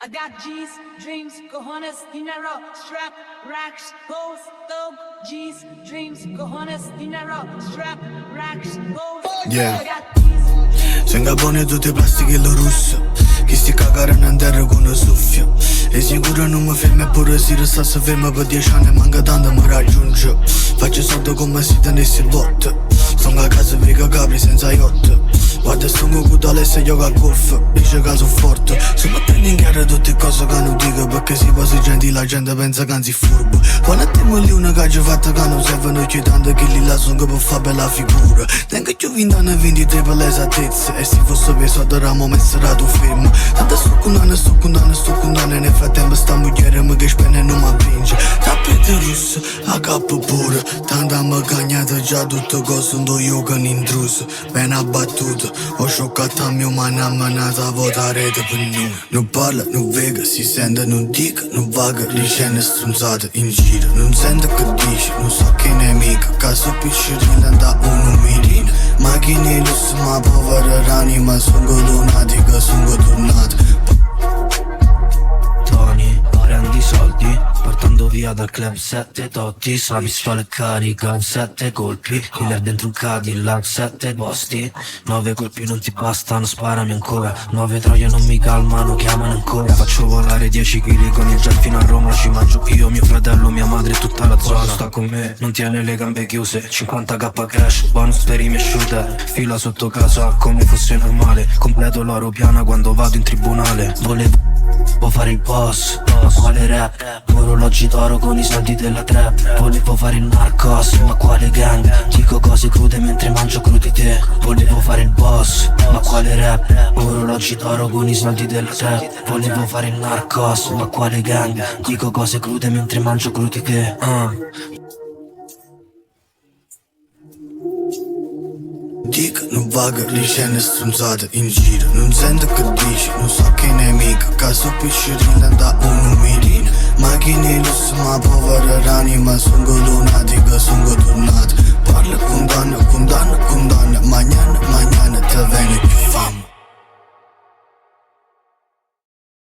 I got G's, dreams, cojones, dinero, strap, racks, goals, thug, G's, dreams, cojones, dinero, strap, racks, goals, Yeah. I got G's. Singapore tutte plastiche e lo russo. Chi si cagano in terra con lo soffio. E sicuro non mi fermo eppure si resta se fermo per 10 anni. Manca tanto mi raggiunge. Faccio soldi come se tenessi il botto. Sono a casa per i capri senza yacht. Guarda sto con l'esse gioca al golf. Dice che sono forte. Se mi prendi in chiaro tutte cose che non dico. Perché si passa gentile la gente pensa che anzi furbo. Quando a te lì una caccia fatta che non servono più tanto. Che lì la sono per fare bella figura. Tengo più 20 anni 23 per l'esattezza. E se fosse per soldi ramo messera tu fermo. Tanto sto contando e nel frattempo sta moglie mi che spende non mi vince. Tappete russe, a capo pure. Tanto mi cagnate già tutte cose. Sono io che ne intruso. Ben abbattuto, ho scioccato a mio manamma nata a votare per noi. Non parla, non vega, si sente, non dica, non vaga. Ricene stronzate in giro. Non sento che dice, non so che nemica. Caso piscirina da uno mirino. Macchine lusso ma povera ranima. Sono lunatica, sono tornato. Tony, prendi soldi, portando via dal club 7 totti. La pistola è carica, 7 colpi. Killer dentro un Cadillac, 7 posti. 9 colpi non ti bastano, sparami ancora. 9 troie non mi calmano, chiamano ancora. Faccio volare 10 kg con il jet fino a Roma. Ci mangio io, mio fratello, mia madre e tutta la zona. Sta con me, non tiene le gambe chiuse. 50k cash, bonus per i miei shooter. Fila sotto casa come fosse normale. Completo l'oro piana quando vado in tribunale. Volevo fare il boss, ma quale rap? Orologi d'oro con i soldi della trap. Volevo fare il narcos, ma quale gang? Dico cose crude mentre mangio crudi te. Volevo fare il boss, ma quale rap? Orologi d'oro con i soldi della trap. Volevo fare il narcos, ma quale gang? Dico cose crude mentre mangio crudi te. Dica, non vaga, ricene stronzate in giro. Non sento che dici, non so che nemica. Caso piscirina da uno mirino. Macchine lusso ma povera ranima. Sono lunatica, sono tornato.